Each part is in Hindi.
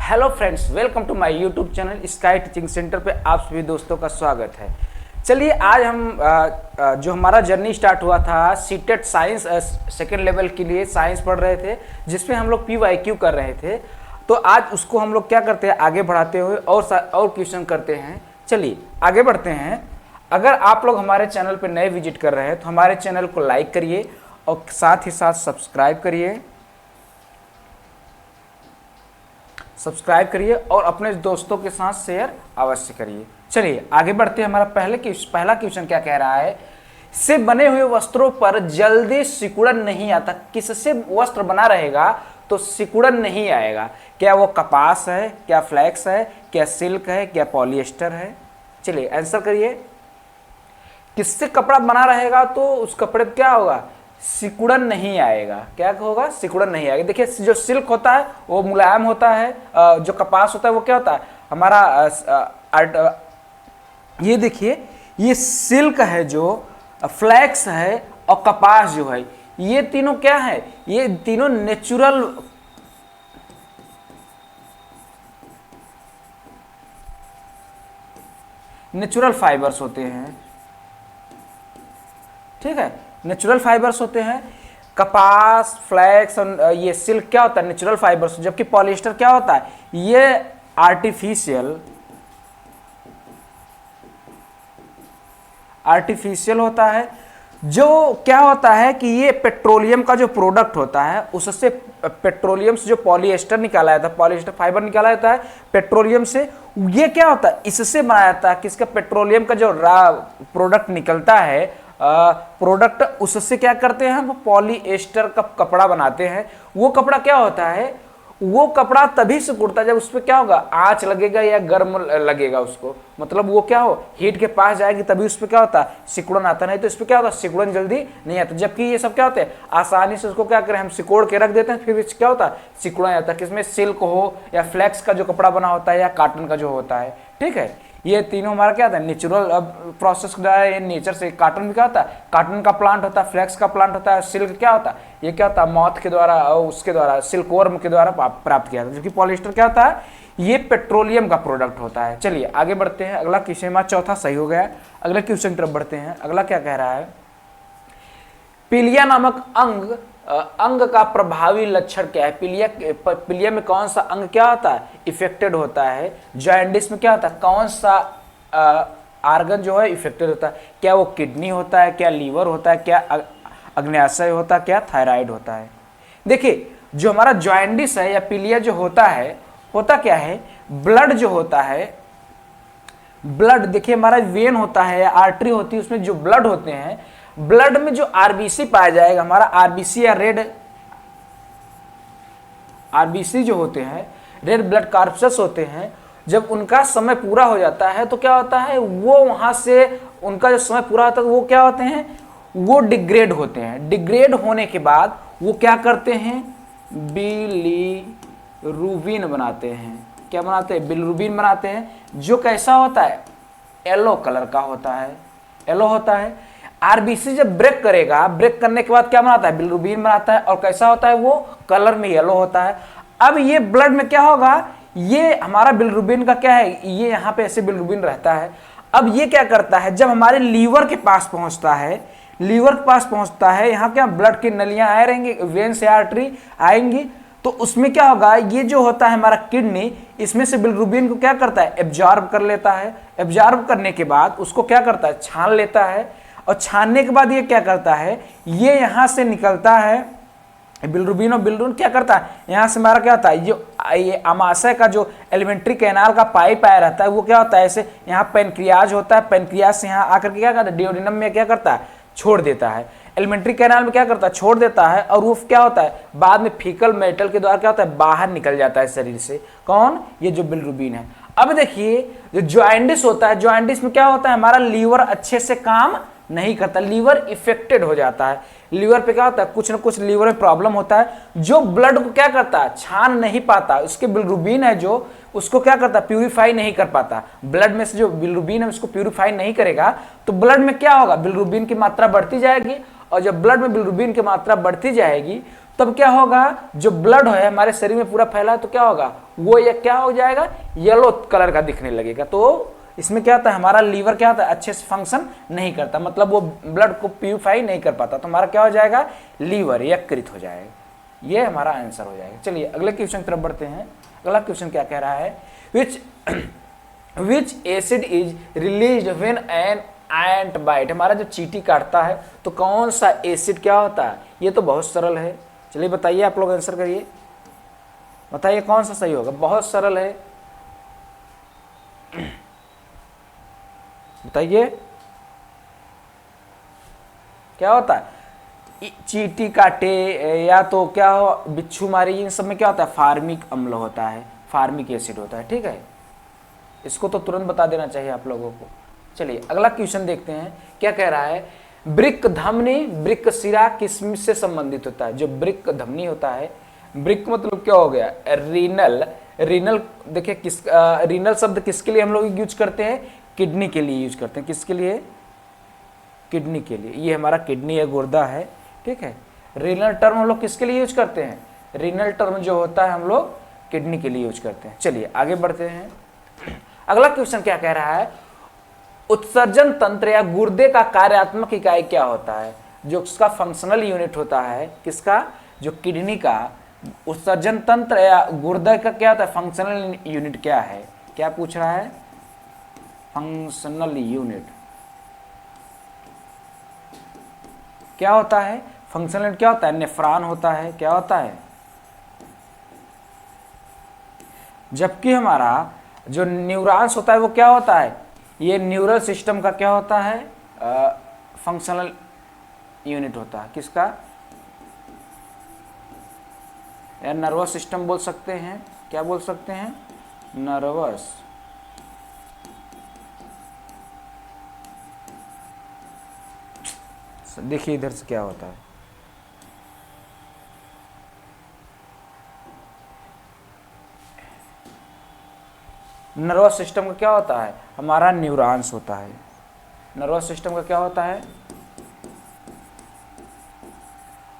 Hello friends, welcome to my YouTube channel sky teaching centre पे आप सभी दोस्तों का स्वागत है। चलिए आज हम जो हमारा जर्नी स्टार्ट हुआ था सीटेट साइंस सेकेंड लेवल के लिए साइंस पढ़ रहे थे, जिसमें हम लोग PYQ कर रहे थे। तो आज उसको हम लोग क्या करते हैं, आगे बढ़ाते हुए और क्वेश्चन करते हैं। चलिए आगे बढ़ते हैं। अगर आप लोग हमारे चैनल पर नए विजिट कर रहे हैं तो हमारे चैनल को लाइक करिए और साथ ही साथ सब्सक्राइब करिए और अपने दोस्तों के साथ शेयर अवश्य करिए। चलिए आगे बढ़ते हैं। हमारा पहला क्वेश्चन क्या कह रहा है, से बने हुए वस्त्रों पर जल्दी सिकुड़न नहीं आता। किससे वस्त्र बना रहेगा तो सिकुड़न नहीं आएगा? क्या वो कपास है, क्या फ्लैक्स है, क्या सिल्क है, क्या पॉलिएस्टर है? चलिए आंसर करिए। किससे कपड़ा बना रहेगा तो उस कपड़े पर क्या होगा, सिकुड़न नहीं आएगा। क्या होगा, सिकुड़न नहीं आएगा। देखिए जो सिल्क होता है वो मुलायम होता है, जो कपास होता है वो क्या होता है हमारा ये देखिए ये सिल्क है, जो फ्लैक्स है और कपास जो है, ये तीनों क्या है, ये तीनों नेचुरल फाइबर्स होते हैं। ठीक है, नेचुरल फाइबर्स होते हैं। कपास, फ्लैक्स और ये सिल्क क्या होता है, नेचुरल फाइबर्स। जबकि पॉलिएस्टर क्या होता है, ये आर्टिफिशियल होता है। जो क्या होता है कि ये पेट्रोलियम का जो प्रोडक्ट होता है उससे, पेट्रोलियम से जो पॉलिएस्टर निकाला जाता है, पॉलिएस्टर फाइबर निकाला जाता है पेट्रोलियम से। ये क्या होता है, इससे बनाया जाता है। किसका, पेट्रोलियम का जो प्रोडक्ट निकलता है प्रोडक्ट, उससे क्या करते हैं हम, पॉलिएस्टर का कपड़ा बनाते हैं। वो कपड़ा क्या होता है, वो कपड़ा तभी सिकुड़ता है जब उस पर क्या होगा, आंच लगेगा या गर्म लगेगा उसको, मतलब वो क्या हो, हीट के पास जाएगी तभी उस पर क्या होता है, सिकुड़न आता। नहीं तो इस पर क्या होता है, सिकुड़न जल्दी नहीं आता। जबकि ये सब क्या होते हैं, आसानी से उसको क्या करें, हम सिकोड़ के रख देते हैं, फिर क्या होता है, सिकुड़न आता है। किसमें, सिल्क हो या फ्लैक्स का जो कपड़ा बना होता है या कॉटन का जो होता है। ठीक है, ये तीनों हमारा क्या होता है, नेचुरल प्रोसेस ये नेचर से। कॉटन भी क्या होता है, कॉटन का प्लांट होता है, फ्लैक्स का प्लांट होता है। सिल्क क्या होता है, ये क्या होता है, मॉथ के द्वारा और उसके द्वारा, सिल्कवर्म के द्वारा प्राप्त किया जाता है। जबकि पॉलिएस्टर क्या होता है, ये पेट्रोलियम का प्रोडक्ट होता है। चलिए आगे बढ़ते हैं। अगला क्वेश्चन हमारा चौथा सही हो गया। अगले क्वेश्चन की तरफ बढ़ते हैं। अगला क्या कह रहा है, पीलिया नामक अंग का प्रभावी लक्षण क्या है? पीलिया में कौन सा अंग क्या होता है, इफेक्टेड होता है? जॉन्डिस में क्या होता है, कौन सा आर्गन जो है इफेक्टेड होता है? क्या वो किडनी होता है, क्या लीवर होता है, क्या अग्न्याशय होता है, क्या थायराइड होता है? देखिए जो हमारा जॉन्डिस है या पीलिया जो होता है, होता क्या है, ब्लड जो होता है, ब्लड देखिए हमारा वेन होता है या आर्टरी होती है, उसमें जो ब्लड होते हैं, ब्लड में जो आरबीसी पाया जाएगा, हमारा आरबीसी या रेड आरबीसी जो होते हैं, रेड ब्लड कॉर्पसेस होते हैं, जब उनका समय पूरा हो जाता है तो क्या होता है, वो वहां से उनका जो समय पूरा होता है वो क्या होते हैं, वो डिग्रेड होते हैं। डिग्रेड होने के बाद वो क्या करते हैं, बिलीरुबिन बनाते हैं। क्या बनाते हैं, बिलीरुबिन बनाते हैं, जो कैसा होता है, येलो कलर का होता है, येलो होता है। आरबीसी जब ब्रेक करेगा, ब्रेक करने के बाद क्या बनाता है, बिलीरुबिन बनाता है, और कैसा होता है, वो कलर में येलो होता है। अब ये ब्लड में क्या होगा, ये हमारा बिलीरुबिन का क्या है, ये यहाँ पे ऐसे बिलीरुबिन रहता है। अब ये क्या करता है, जब हमारे लीवर के पास पहुंचता है, यहाँ क्या ब्लड की नलियां आए रहेंगी, वेन से आर्टरी आएंगी, तो उसमें क्या होगा, ये जो होता है हमारा किडनी, इसमें से बिलीरुबिन को क्या करता है, एब्जॉर्ब कर लेता है। एब्जॉर्ब करने के बाद उसको क्या करता है, छान लेता है, और छानने के बाद ये क्या करता है, ये यहां से निकलता है बिलीरुबिन, और बिलीरुबिन क्या करता है, यहां से हमारा क्या होता है, ये आमाशय का जो एलिमेंट्री कैनाल का पाइप आया रहता है, वो क्या होता है, ऐसे यहाँ पेनक्रियाज होता है, पेनक्रियाज से यहाँ आकर के क्या करता है, डिओडिनम में क्या करता है, छोड़ देता है। एलिमेंट्री कैनाल में क्या करता है, छोड़ देता है, और वो क्या होता है, बाद में फीकल मेटल के द्वारा क्या होता है, बाहर निकल जाता है शरीर से। कौन, ये जो बिलीरुबिन है। अब देखिए जो जॉन्डिस होता है, जॉन्डिस में क्या होता है, हमारा लीवर अच्छे से काम नहीं करता, लीवर इफेक्टेड हो जाता है। लीवर पे क्या होता है, कुछ ना कुछ लीवर में प्रॉब्लम होता है, जो ब्लड को क्या करता है, छान नहीं पाता। उसके बिलीरुबिन है जो, उसको क्या करता है, प्यूरिफाई नहीं कर पाता। ब्लड में से जो बिलीरुबिन है उसको प्यूरिफाई नहीं करेगा, तो ब्लड में क्या होगा, बिलीरुबिन की मात्रा बढ़ती जाएगी, और जब ब्लड में बिलिरुबिन की मात्रा बढ़ती जाएगी तब क्या होगा, जो ब्लड है हमारे शरीर में पूरा फैला तो क्या होगा, वो ये क्या हो जाएगा, येलो कलर का दिखने लगेगा। तो इसमें क्या होता है, हमारा लीवर क्या होता है, अच्छे से फंक्शन नहीं करता, मतलब वो ब्लड को प्यूरिफाई नहीं कर पाता, तो हमारा क्या हो जाएगा, लीवर यकृत हो जाएगा। ये हमारा आंसर हो जाएगा। चलिए अगले क्वेश्चन की तरफ बढ़ते हैं। अगला क्वेश्चन क्या कह रहा है, which acid is release when an ant bite. हमारा जब चींटी काटता है तो कौन सा एसिड क्या होता है, ये तो बहुत सरल है। चलिए बताइए, आप लोग आंसर करिए, बताइए कौन सा सही होगा, बहुत सरल है, बताइए क्या होता है, चींटी काटे या तो क्या हो, बिच्छू मारी, इन सब में क्या होता है, फार्मिक अम्ल होता है, फार्मिक एसिड होता है। ठीक है, इसको तो तुरंत बता देना चाहिए आप लोगों को। चलिए अगला क्वेश्चन देखते हैं, क्या कह रहा है, वृक्क धमनी वृक्क शिरा किस से संबंधित होता है। जो वृक्क धमनी होता है, वृक्क मतलब क्या हो गया, रीनल, रीनल देखिए किस, रीनल शब्द किसके लिए हम लोग यूज करते हैं, किडनी के लिए यूज करते हैं। किसके लिए, किडनी के लिए। ये हमारा किडनी है, गुर्दा है, ठीक है। रीनल टर्म हम लोग किसके लिए यूज करते हैं, रीनल टर्म जो होता है हम लोग किडनी के लिए यूज करते हैं। चलिए आगे बढ़ते हैं। अगला क्वेश्चन क्या कह रहा है, उत्सर्जन तंत्र या गुर्दे का कार्यात्मक इकाई क्या होता है। जो उसका फंक्शनल यूनिट होता है, किसका, जो किडनी का उत्सर्जन तंत्र या गुर्दे का क्या होता है, फंक्शनल यूनिट क्या है, क्या पूछ रहा है, फंक्शनल यूनिट क्या होता है, फंक्शनल यूनिट क्या होता है, नेफ्रॉन होता है, क्या होता है। जबकि हमारा जो न्यूरॉन्स होता है वो क्या होता है, ये न्यूरल सिस्टम का क्या होता है, फंक्शनल यूनिट होता है, किसका, या नर्वस सिस्टम बोल सकते हैं, क्या बोल सकते हैं, नर्वस। देखिए इधर से क्या होता है, नर्वस सिस्टम का क्या होता है, हमारा न्यूरॉन्स होता है। नर्वस सिस्टम का क्या होता है,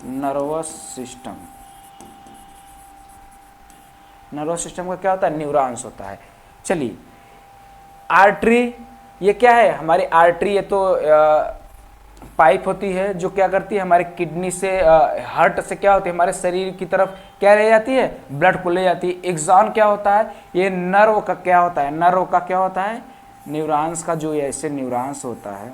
नर्वस सिस्टम, नर्वस सिस्टम का क्या होता है, न्यूरॉन्स होता है। चलिए आर्टरी, ये क्या है, हमारी आर्टरी, ये तो पाइप होती है जो क्या करती है, हमारे किडनी से हार्ट से क्या होती है, हमारे शरीर की तरफ क्या ले जाती है, ब्लड को ले जाती है। एक्सॉन क्या होता है, ये नर्व का क्या होता है, नर्व का क्या होता है, न्यूरॉन्स का, जो ऐसे न्यूरॉन्स होता है,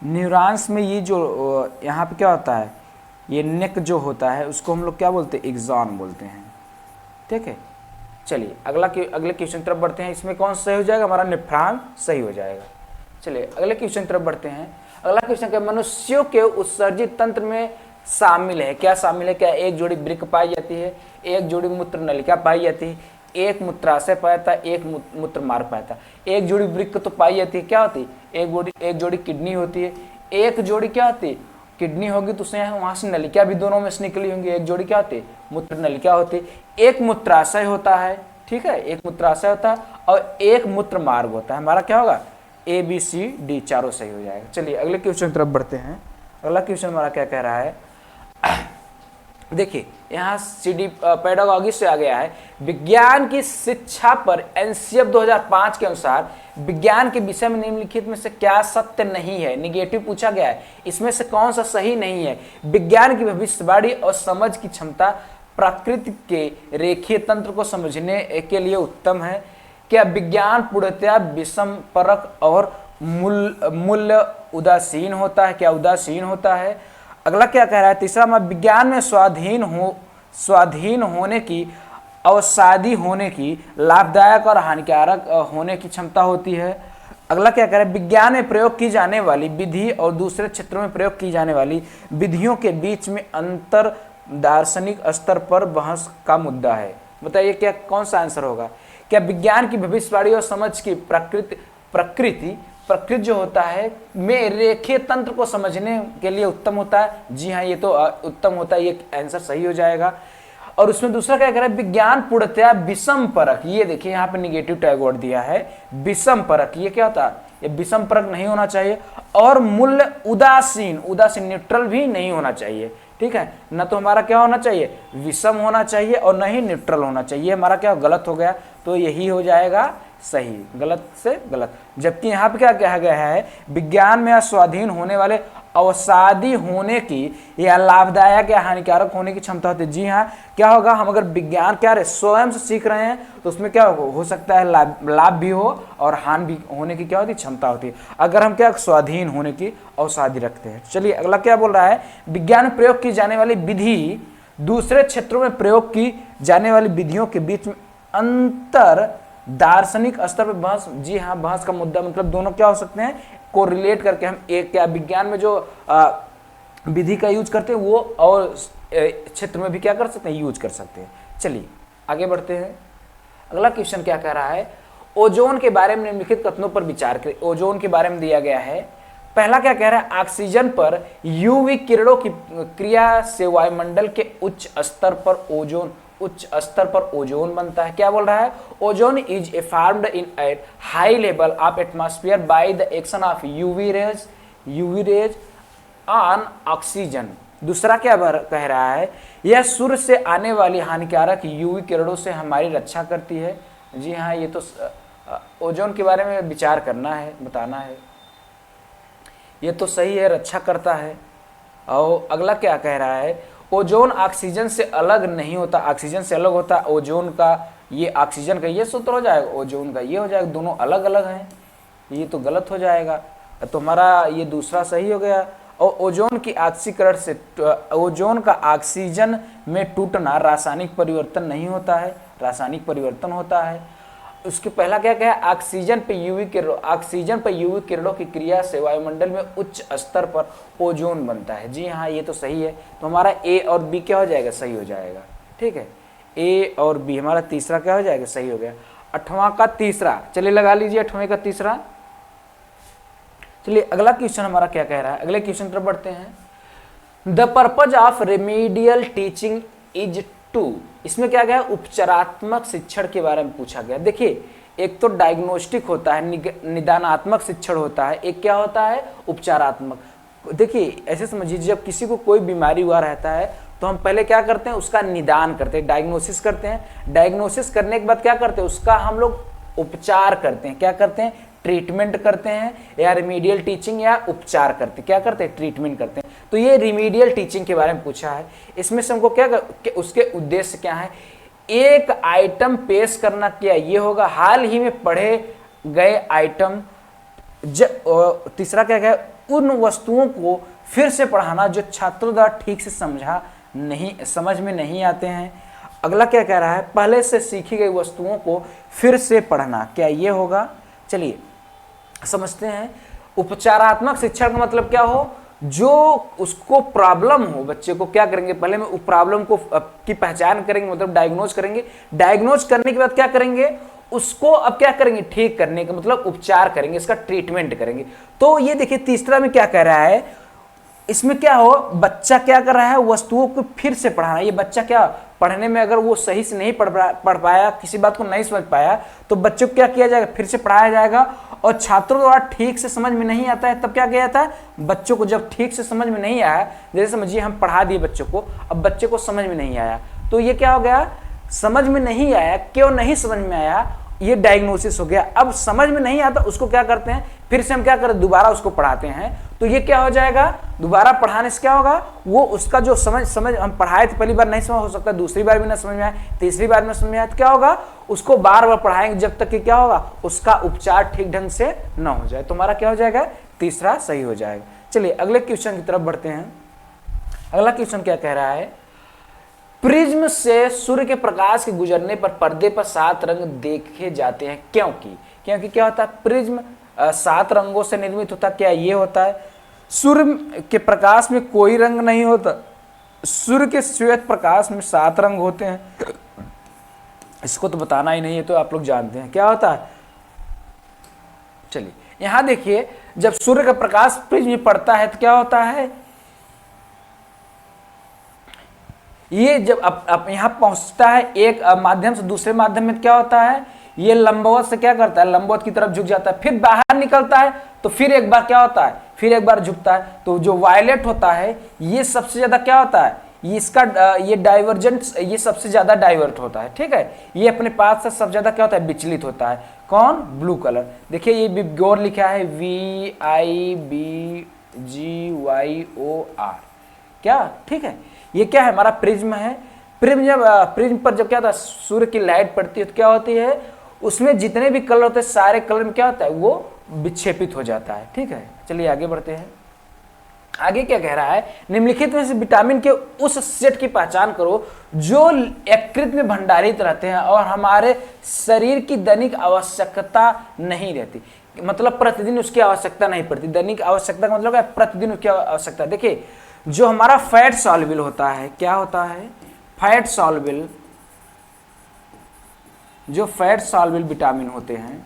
न्यूरॉन्स में ये जो यहाँ पे क्या होता है, ये नेक जो होता है उसको हम लोग क्या बोलते हैं, एक्सॉन बोलते हैं। ठीक है, चलिए अगले क्वेश्चन तरफ बढ़ते हैं। इसमें कौन सा सही हो जाएगा, हमारा नेफ्रॉन सही हो जाएगा। चलिए अगले क्वेश्चन तरफ बढ़ते हैं। अगला क्वेश्चन क्या, मनुष्यों के उत्सर्जित तंत्र में शामिल है, क्या शामिल है, क्या एक जोड़ी वृक्क पाई जाती है, एक जोड़ी मूत्र नलिका पाई जाती है, एक मूत्राशय पाया था, एक मूत्र मार्ग पाया था। एक जोड़ी वृक्क तो पाई जाती है, क्या होती है, एक जोड़ी किडनी होती है, एक जोड़ी क्या होती है, किडनी होगी तो उससे वहां से नलिका भी दोनों में से निकली होंगी, एक जोड़ी क्या होती है, मूत्र नलिका होती है, एक मूत्राशय होता है, ठीक है, एक मूत्राशय होता है और एक मूत्र मार्ग होता है। हमारा क्या होगा, ABCD चारों सही हो जाएगा। चलिए अगले क्वेश्चन की तरफ बढ़ते हैं। अगला क्वेश्चन हमारा क्या कह रहा है, देखिए यहाँ CD पेडागॉजी से आ गया है, विज्ञान की शिक्षा पर NCF 2005 के अनुसार विज्ञान के विषय में निम्नलिखित में से क्या सत्य नहीं है, निगेटिव पूछा गया है, इसमें से कौन सा सही नहीं है। विज्ञान की भविष्यवाणी और समझ की क्षमता प्रकृति के रेखीय तंत्र को समझने के लिए उत्तम है। क्या विज्ञान पूर्णतया विषम परक और मूल्य उदासीन होता है, क्या उदासीन होता है। अगला क्या कह रहा है, तीसरा में विज्ञान में स्वाधीन होने की, अवसादी होने की, लाभदायक और हानिकारक होने की क्षमता होती है। अगला क्या कह रहा है, विज्ञान में प्रयोग की जाने वाली विधि और दूसरे क्षेत्रों में प्रयोग की जाने वाली विधियों के बीच में अंतर दार्शनिक स्तर पर बहस का मुद्दा है। बताइए क्या कौन सा आंसर होगा। क्या विज्ञान की भविष्यवाणी और समझ की प्रकृति जो होता है में रेखीय तंत्र को समझने के लिए उत्तम होता है। जी हाँ, ये तो उत्तम होता है, ये आंसर सही हो जाएगा। और उसमें दूसरा क्या कह रहा है, विज्ञान पूर्णतया विषम परक, ये देखिए यहाँ पे निगेटिव टैग वर्ड दिया है, विषम परक, ये क्या होता है, ये विषम परक नहीं होना चाहिए, और मूल्य उदासीन, उदासीन न्यूट्रल भी नहीं होना चाहिए। ठीक है, न तो हमारा क्या होना चाहिए, विषम होना चाहिए, और न ही न्यूट्रल होना चाहिए। हमारा क्या गलत हो गया, तो यही हो जाएगा सही, गलत से गलत। जबकि यहाँ पे क्या कहा गया है, विज्ञान में स्वाधीन होने वाले अवसादी होने की या लाभदायक या हानिकारक होने की क्षमता होती है। जी हाँ, क्या होगा, हम अगर विज्ञान क्या रहे स्वयं से सीख रहे हैं तो उसमें क्या हो सकता है, लाभ भी हो और हानि भी होने की क्या होती है, क्षमता होती है, अगर हम क्या स्वाधीन होने की अवसादी रखते हैं। चलिए अगला क्या बोल रहा है, विज्ञान में प्रयोग की जाने वाली विधि दूसरे क्षेत्रों में प्रयोग की जाने वाली विधियों के बीच में अंतर दार्शनिक स्तर पर बहस। जी हाँ, बहस का मुद्दा मतलब दोनों क्या हो सकते हैं, को रिलेट करके हम एक क्या विज्ञान में जो विधि का यूज करते हैं वो और क्षेत्र में भी क्या कर सकते हैं, यूज कर सकते हैं। चलिए आगे बढ़ते हैं। अगला क्वेश्चन क्या कह रहा है, ओजोन के बारे में निम्नलिखित कथनों पर विचार करें। ओजोन के बारे में दिया गया है, पहला क्या कह रहा है, ऑक्सीजन पर यूवी किरणों की क्रिया से वायुमंडल के उच्च स्तर पर ओजोन बनता है। क्या बोल रहा है, ozone is a formed in at high level of atmosphere by the action of UV rays on oxygen. दूसरा क्या कह रहा है, यह सूर्य से आने वाली हानिकारक यूवी किरणों से हमारी रक्षा करती है। जी हाँ, ये तो ओजोन के बारे में विचार करना है, बताना है, ये तो सही है, रक्षा करता है। और अगला क्या कह रहा है, ओजोन ऑक्सीजन से अलग नहीं होता, ऑक्सीजन से अलग होता ओजोन का, ये ऑक्सीजन का ये सूत्र हो जाएगा, ओजोन का ये हो जाएगा, दोनों अलग अलग हैं, ये तो गलत हो जाएगा। तो हमारा ये दूसरा सही हो गया। और ओजोन की ऑक्सीकरण से ओजोन का ऑक्सीजन में टूटना रासायनिक परिवर्तन नहीं होता है, रासायनिक परिवर्तन होता है। उसके पहला क्या कहा, ऑक्सीजन पे यूवी किरणों की क्रिया से वायुमंडल में उच्च स्तर पर ओजोन बनता है। जी हाँ, ये तो सही है। तो हमारा ए और बी क्या हो जाएगा, सही हो जाएगा। ठीक है, ए और बी हमारा तीसरा क्या हो जाएगा, सही हो गया। 8वां का तीसरा, चलिए लगा लीजिए 8वें का तीसरा। चलिए अगला क्वेश्चन हमारा क्या कह रहा है, अगले क्वेश्चन तरफ बढ़ते हैं। The purpose of remedial teaching is to, इसमें क्या गया, उपचारात्मक शिक्षण के बारे में पूछा गया। देखिए, एक तो डायग्नोस्टिक होता है, निदानात्मक शिक्षण होता है, एक क्या होता है, उपचारात्मक। देखिए ऐसे समझिए, जब किसी को कोई बीमारी हुआ रहता है तो हम पहले क्या करते हैं, उसका निदान करते हैं, डायग्नोसिस करते हैं। डायग्नोसिस करने के बाद क्या करते हैं, उसका हम लोग उपचार करते हैं। क्या करते हैं, ट्रीटमेंट करते हैं, या रिमीडियल टीचिंग या उपचार करते हैं। क्या करते हैं, ट्रीटमेंट करते हैं। तो ये रिमीडियल टीचिंग के बारे में पूछा है। इसमें से हमको क्या उसके उद्देश्य क्या है, एक आइटम पेश करना, क्या ये होगा, हाल ही में पढ़े गए आइटम। तीसरा क्या है, उन वस्तुओं को फिर से पढ़ाना जो छात्रों द्वारा ठीक से समझ में नहीं आते हैं। अगला क्या कह रहा है, पहले से सीखी गई वस्तुओं को फिर से पढ़ना, क्या ये होगा। चलिए समझते हैं। उपचारात्मक शिक्षण का मतलब क्या हो, जो उसको प्रॉब्लम हो, बच्चे को क्या करेंगे, पहले में प्रॉब्लम को की पहचान करेंगे, मतलब डायग्नोज करेंगे। डायग्नोज करने के बाद क्या करेंगे, उसको अब क्या करेंगे, ठीक करने का मतलब उपचार करेंगे, इसका ट्रीटमेंट करेंगे। तो ये देखिए तीसरा में क्या कह रहा है, इसमें क्या हो, बच्चा क्या कर रहा है, वस्तुओं को फिर से पढ़ाना। ये बच्चा क्या पढ़ने में अगर वो सही से नहीं पढ़ पाया, किसी बात को नहीं समझ पाया, तो बच्चों को क्या किया जाएगा, फिर से पढ़ाया जाएगा। और छात्रों द्वारा ठीक से समझ में नहीं आता है, तब क्या किया जाता है, बच्चों को जब ठीक से समझ में नहीं आया, जैसे समझिए हम पढ़ा दिए बच्चों को, अब बच्चे को समझ में नहीं आया, तो ये क्या हो गया, समझ में नहीं आया। क्यों नहीं समझ में आया, ये डायग्नोसिस हो गया। अब समझ में नहीं आता, उसको क्या करते हैं, फिर से हम क्या करते, दोबारा उसको पढ़ाते हैं। तो ये क्या हो जाएगा, दोबारा पढ़ाने से क्या होगा, वो उसका जो समझ हम पढ़ाए थे, पहली बार नहीं समझ, हो सकता है दूसरी बार भी ना समझ में आए, तीसरी बार में समझ में आए, तो क्या होगा, उसको बार बार पढ़ाएंगे जब तक कि क्या होगा, उसका उपचार ठीक ढंग से ना हो जाए। तो हमारा क्या हो जाएगा, तीसरा सही हो जाएगा। चलिए अगले क्वेश्चन की तरफ बढ़ते हैं। अगला क्वेश्चन क्या कह रहा है, प्रिज्म से सूर्य के प्रकाश के गुजरने पर पर्दे पर 7 रंग देखे जाते हैं, क्योंकि क्या होता है, प्रिज्म 7 रंगों से निर्मित होता, क्या ये होता है, सूर्य के प्रकाश में कोई रंग नहीं होता, सूर्य के श्वेत प्रकाश में 7 रंग होते हैं। इसको तो बताना ही नहीं है, तो आप लोग जानते हैं क्या होता है। चलिए यहां देखिए, जब सूर्य का प्रकाश प्रिज्म में पड़ता है तो क्या होता है, ये जब अब यहां पहुंचता है एक माध्यम से दूसरे माध्यम में, क्या होता है, ये लंबवत से क्या करता है, लंबवत की तरफ झुक जाता है, फिर बाहर निकलता है तो फिर एक बार क्या होता है, फिर एक बार झुकता है। तो जो वायलेट होता है ये सबसे ज्यादा क्या होता है, ये इसका ये डाइवर्जेंस, ये सबसे ज्यादा डाइवर्ट होता है, ठीक है। ये अपने पास से सबसे ज्यादा क्या होता है, विचलित होता है। कौन, ब्लू कलर। देखिए ये विबग्योर लिखा है, VIBGYOR, क्या, ठीक है। ये क्या है, हमारा प्रिज्म है। प्रिज्म पर जब क्या होता है, सूर्य की लाइट पड़ती है तो क्या होती है, उसमें जितने भी कलर होते हैं सारे कलर में क्या होता है, वो विक्षेपित हो जाता है, ठीक है। चलिए आगे बढ़ते हैं। आगे क्या कह रहा है, निम्नलिखित में से विटामिन के उस सेट की पहचान करो जो यकृत में भंडारित रहते हैं और हमारे शरीर की दैनिक आवश्यकता नहीं रहती, मतलब प्रतिदिन उसकी आवश्यकता नहीं पड़ती। दैनिक आवश्यकता का मतलब है प्रतिदिन उसकी आवश्यकता। देखिए जो हमारा फैट सॉल्युबल होता है, क्या होता है, फैट सॉल्युबल, जो फैट सॉल्युबल विटामिन होते हैं,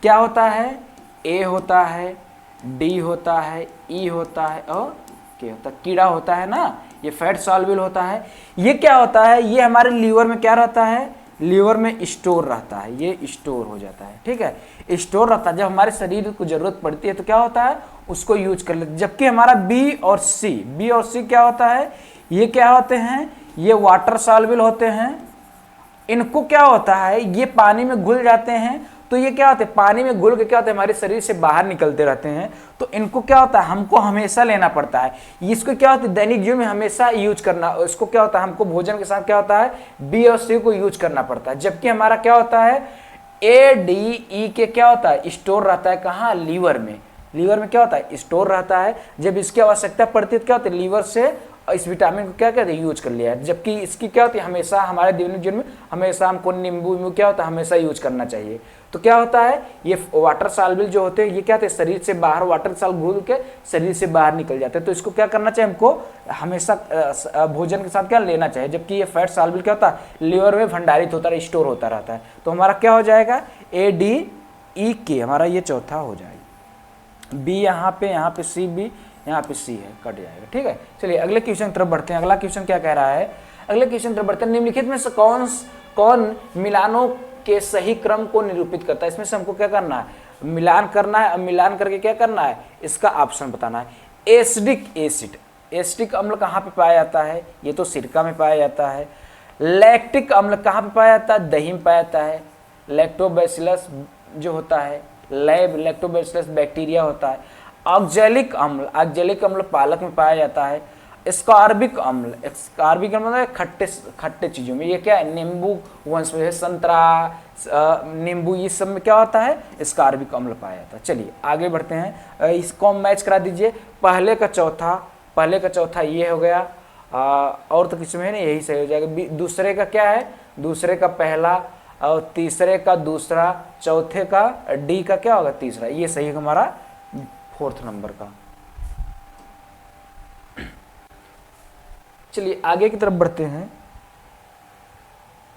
क्या होता है, ए होता है, डी होता है, ई होता है और के होता है, कीड़ा होता है ना, ये फैट सॉल्युबल होता है। ये क्या होता है, ये हमारे लीवर में क्या रहता है, लीवर में स्टोर रहता है, ये स्टोर हो जाता है, ठीक है, स्टोर रहता है। जब हमारे शरीर को जरूरत पड़ती है तो क्या होता है, उसको यूज कर लेते। जबकि हमारा बी और सी क्या होता है, ये क्या होते हैं, ये वाटर सॉल्युबल होते हैं। इनको क्या होता है, ये पानी में घुल जाते हैं, तो ये क्या होते हैं, पानी में घुल के क्या होता है, हमारे शरीर से बाहर निकलते रहते हैं। तो इनको क्या होता है, हमको हमेशा लेना पड़ता है। इसको क्या होता है, दैनिक जीवन में हमेशा यूज करना, इसको क्या होता है, हमको भोजन के साथ क्या होता है, बी और सी को यूज करना पड़ता है। जबकि हमारा क्या होता है, ए डी ई के क्या होता है, स्टोर रहता है कहाँ, लीवर में। लीवर में क्या होता है, स्टोर रहता है। जब इसकी आवश्यकता पड़ती है तो क्या होता है, लीवर से इस विटामिन को क्या कहते हैं, यूज कर लिया है। जबकि इसकी क्या होती है, हमेशा हमारे दैनिक जीवन में हमेशा हमको नींबू क्या होता है, हमेशा यूज करना चाहिए। तो क्या होता है, ये वाटर सॉल्युबल जो होते हैं, ये क्या होते हैं, शरीर से बाहर वाटर सॉल्युबल घुल के शरीर से बाहर निकल जाते हैं। तो इसको क्या करना चाहिए, हमको हमेशा भोजन के साथ क्या लेना चाहिए। जबकि ये फैट सॉल्युबल क्या होता है, लीवर में भंडारित होता है, स्टोर होता रहता है। तो हमारा क्या हो जाएगा, ए डी ई के, हमारा ये चौथा हो जाएगा। बी यहाँ पे सी, बी यहाँ पे सी है, कट जाएगा, ठीक है। चलिए अगले क्वेश्चन की तरफ बढ़ते हैं। अगला क्वेश्चन क्या कह रहा है, अगले क्वेश्चन की तरफ बढ़ते हैं। निम्नलिखित में से कौन मिलानों के सही क्रम को निरूपित करता है। इसमें से हमको क्या करना है, मिलान करना है। अब मिलान करके क्या करना है, इसका ऑप्शन बताना है। एसिडिक एसिड, एसिडिक अम्ल कहाँ पे पाया जाता है, ये तो सिरका में पाया जाता है। लैक्टिक अम्ल कहाँ पे पाया जाता है, दही में पाया जाता है। लैक्टोबैसिलस जो होता है, लैक्टोबैसिलस बैक्टीरिया होता है। ऑक्जेलिक अम्ल पालक में पाया जाता है। स्कार्बिक अम्ल मतलब खट्टे चीजों में, ये क्या है, नींबू वंश में, संतरा, नींबू, ये सब में क्या होता है, स्कार्बिक अम्ल पाया जाता है। चलिए आगे बढ़ते हैं, इसको मैच करा दीजिए। पहले का चौथा ये हो गया, और तो किसी में नहीं, यही सही हो जाएगा। दूसरे का क्या है, दूसरे का पहला, और तीसरे का दूसरा, चौथे का डी का क्या होगा, तीसरा। ये सही है हमारा फोर्थ नंबर का। चलिए आगे की तरफ बढ़ते हैं।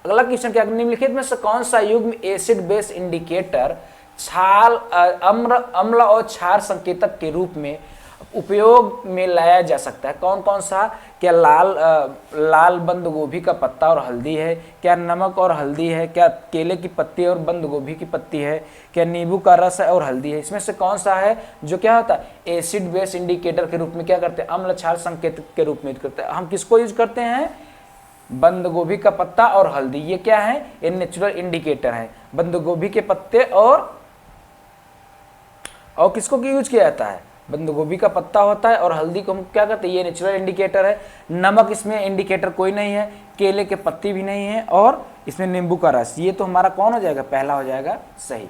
अगला क्वेश्चन क्या, निम्नलिखित में से कौन सा युग्म एसिड बेस इंडिकेटर छाल अम्ल और क्षार संकेतक के रूप में उपयोग में लाया जा सकता है। कौन कौन सा, क्या लाल बंद गोभी का पत्ता और हल्दी है, क्या नमक और हल्दी है, क्या केले की पत्ती और बंद गोभी की पत्ती है, क्या नींबू का रस है और हल्दी है। इसमें से कौन सा है जो क्या होता है, एसिड बेस इंडिकेटर के रूप में क्या करते हैं, अम्ल क्षार संकेतक के रूप में यूज करते हैं। हम किसको यूज करते हैं, बंद गोभी का पत्ता और हल्दी। ये क्या है, ये नेचुरल इंडिकेटर है। बंद गोभी के पत्ते और किसको यूज किया जाता है, बंद गोभी का पत्ता होता है, और हल्दी को हम क्या करते हैं, ये नेचुरल इंडिकेटर है। नमक इसमें इंडिकेटर कोई नहीं है, केले के पत्ती भी नहीं है, और इसमें नींबू का रस। ये तो हमारा कौन हो जाएगा, पहला हो जाएगा सही।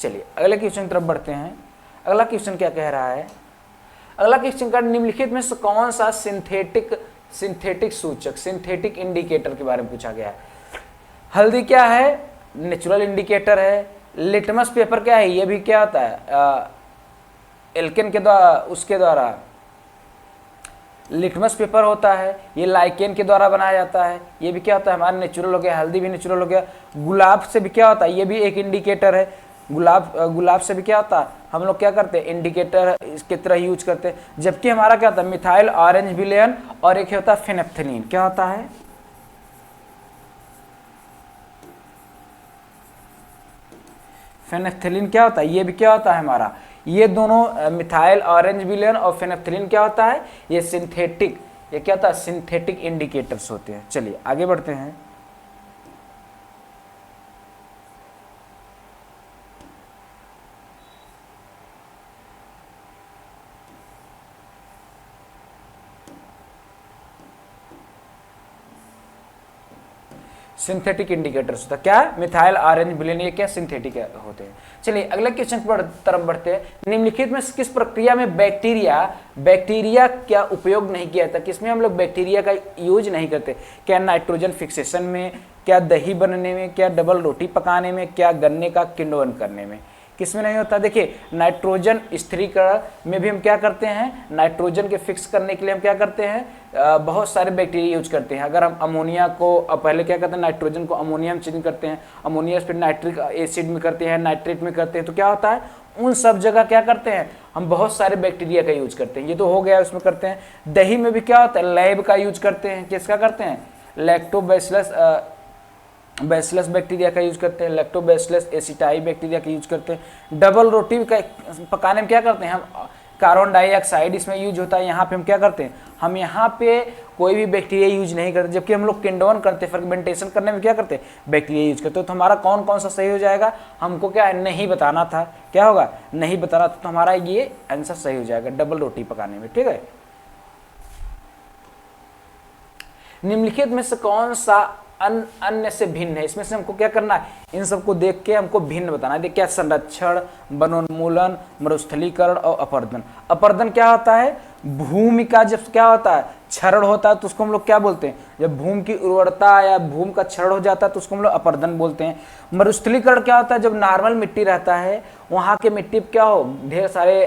चलिए अगले क्वेश्चन की तरफ बढ़ते हैं। अगला क्वेश्चन क्या कह रहा है, अगला क्वेश्चन का, निम्नलिखित में से कौन सा सिंथेटिक सूचक, सिंथेटिक इंडिकेटर के बारे में पूछा गया है। हल्दी क्या है, नेचुरल इंडिकेटर है। लिटमस पेपर क्या है, ये भी क्या होता है, एल्केन के द्वारा, उसके द्वारा लिटमस पेपर होता है। ये लाइकेन के द्वारा बनाया जाता है। ये भी क्या होता है, हमारा नेचुरल हो गया। हल्दी भी नेचुरल हो गया। गुलाब से भी क्या होता है, ये भी एक इंडिकेटर है। गुलाब से भी क्या होता है, हम लोग क्या करते हैं, इंडिकेटर इसके तरह यूज करते हैं। जबकि हमारा क्या होता है, मिथाइल ऑरेंज विलेन, और एक होता है फेनेप्थेलीन। क्या होता है, फेनेफ्थेलिन क्या होता है, ये भी क्या होता है हमारा, ये दोनों मिथाइल ऑरेंज विलेन और फेनेफ्थेलिन क्या होता है, ये सिंथेटिक, ये क्या होता है, सिंथेटिक इंडिकेटर्स होते हैं। चलिए आगे बढ़ते हैं। सिंथेटिक इंडिकेटर्स होता है क्या, मिथाइल ऑरेंज विलेन, ये क्या सिंथेटिक होते हैं। चलिए अगले क्वेश्चन पर तरफ बढ़ते हैं। निम्नलिखित में किस प्रक्रिया में बैक्टीरिया क्या उपयोग नहीं किया था, किसमें हम लोग बैक्टीरिया का यूज नहीं करते, क्या नाइट्रोजन फिक्सेशन में, क्या दही बनने में, क्या डबल रोटी पकाने में, क्या गन्ने का किण्वन करने में, किसमें नहीं होता। देखिए नाइट्रोजन स्थिरीकरण में भी हम क्या करते हैं, नाइट्रोजन के फिक्स करने के लिए हम क्या करते हैं, बहुत सारे बैक्टीरिया यूज करते हैं। अगर हम अमोनिया को पहले क्या करते हैं, नाइट्रोजन को अमोनिया में चेंज करते हैं, अमोनिया फिर नाइट्रिक एसिड में करते हैं, नाइट्रेट में करते हैं, तो क्या होता है, उन सब जगह क्या करते हैं हम, बहुत सारे बैक्टीरिया का यूज करते हैं। ये तो हो गया, उसमें करते हैं। दही में भी क्या होता है, लैब का यूज करते हैं, किसका करते हैं, लैक्टोबैसिलस बैसिलस बैक्टीरिया का यूज करते हैं, लैक्टोबैसिलस एसिटाई बैक्टीरिया का यूज करते हैं। डबल रोटी का पकाने में क्या करते हैं हम, कार्बन डाइऑक्साइड इसमें यूज होता है। यहाँ पे हम क्या करते हैं, हम यहाँ पे कोई भी बैक्टीरिया यूज नहीं करते, जबकि हम लोग किण्वन करते हैं, फर्मेंटेशन करने में क्या करते हैं, बैक्टीरिया यूज करते हैं। तो हमारा कौन कौन सा सही हो जाएगा, हमको क्या है नहीं बताना था, क्या होगा नहीं बताना था, तो हमारा ये आंसर सही हो जाएगा डबल रोटी पकाने में। ठीक है, निम्नलिखित में से कौन सा अन्य से भिन्न है, इसमें से हमको क्या करना है, इन सबको देख के हमको भिन्न बताना है। देखिए संरक्षण, वनोन्मूलन, मरुस्थलीकरण और अपरदन। अपरदन क्या होता है, भूमि का जब क्या होता है क्षरण होता है तो उसको हम लोग क्या बोलते हैं, जब भूमि की उर्वरता या भूमि का क्षरण हो जाता है तो उसको हम लोग अपरदन बोलते हैं। मरुस्थलीकरण क्या होता है, जब नॉर्मल मिट्टी रहता है वहाँ के मिट्टी क्या हो, ढेर सारे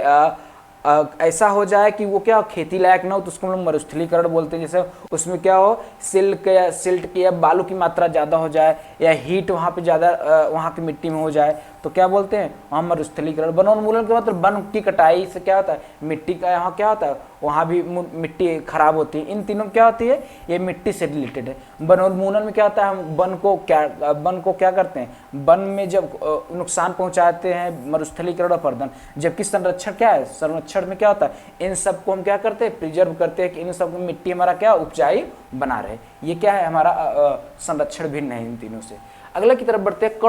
ऐसा हो जाए कि वो क्या हो, खेती लायक ना हो, तो उसको हम लोग मरुस्थलीकरण बोलते हैं। जैसे उसमें क्या हो, सिल्ट की या बालू की मात्रा ज़्यादा हो जाए, या हीट वहाँ पे ज़्यादा वहाँ की मिट्टी में हो जाए, तो क्या बोलते हैं वहाँ मरुस्थलीकरण। वनोन्मूलन के मतलब वन की कटाई से क्या होता है, मिट्टी का यहाँ क्या होता है, वहाँ भी मिट्टी खराब होती है। इन तीनों क्या होती है, ये मिट्टी से रिलेटेड है। वनोन्मूलन में क्या होता है, हम वन को क्या करते हैं, वन में जब नुकसान पहुँचाते हैं, मरुस्थलीकरण और अपरदन। जबकि संरक्षण क्या है, संरक्षण में क्या होता है, इन सबको हम क्या करते हैं, प्रिजर्व करते हैं कि इन सब मिट्टी हमारा क्या उपजाऊ बना रहे। ये क्या है हमारा संरक्षण भिन्न है इन तीनों से। अगले की तरफ बढ़ते हैं।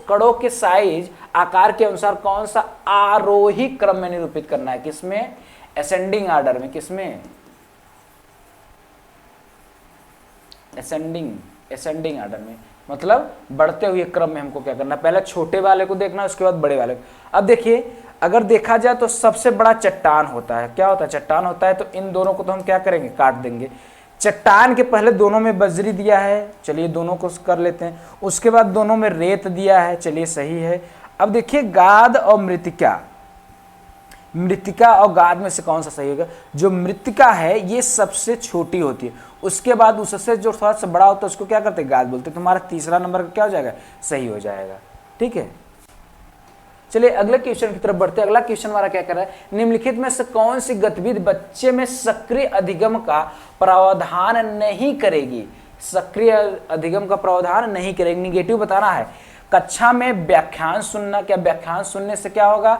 कड़ों के साइज आकार के अनुसार कौन सा आरोही क्रम में निरूपित करना है, किसमें, असेंडिंग ऑर्डर में, किसमें, असेंडिंग ऑर्डर में, मतलब बढ़ते हुए क्रम में हमको क्या करना है, पहले छोटे वाले को देखना, उसके बाद बड़े वाले को। अब देखिए अगर देखा जाए तो सबसे बड़ा चट्टान होता है, क्या होता है, चट्टान होता है, तो इन दोनों को तो हम क्या करेंगे, काट देंगे। चट्टान के पहले दोनों में बजरी दिया है, चलिए दोनों को कर लेते हैं। उसके बाद दोनों में रेत दिया है, चलिए सही है। अब देखिए गाद और मृतिका और गाद में से कौन सा सही होगा। जो मृतिका है ये सबसे छोटी होती है, उसके बाद उससे जो थोड़ा सा बड़ा होता है उसको क्या करते हैं, गाद बोलते हैं। तुम्हारा तीसरा नंबर क्या हो जाएगा, सही हो जाएगा। ठीक है, चलिए अगले क्वेश्चन की तरफ बढ़ते हैं। अगला क्वेश्चन हमारा क्या कर रहा है, निम्नलिखित में से कौन सी गतिविधि बच्चे में सक्रिय अधिगम का प्रावधान नहीं करेगी, सक्रिय अधिगम का प्रावधान नहीं करेगी, निगेटिव बताना है। कक्षा में व्याख्यान सुनना, क्या व्याख्यान सुनने से क्या होगा,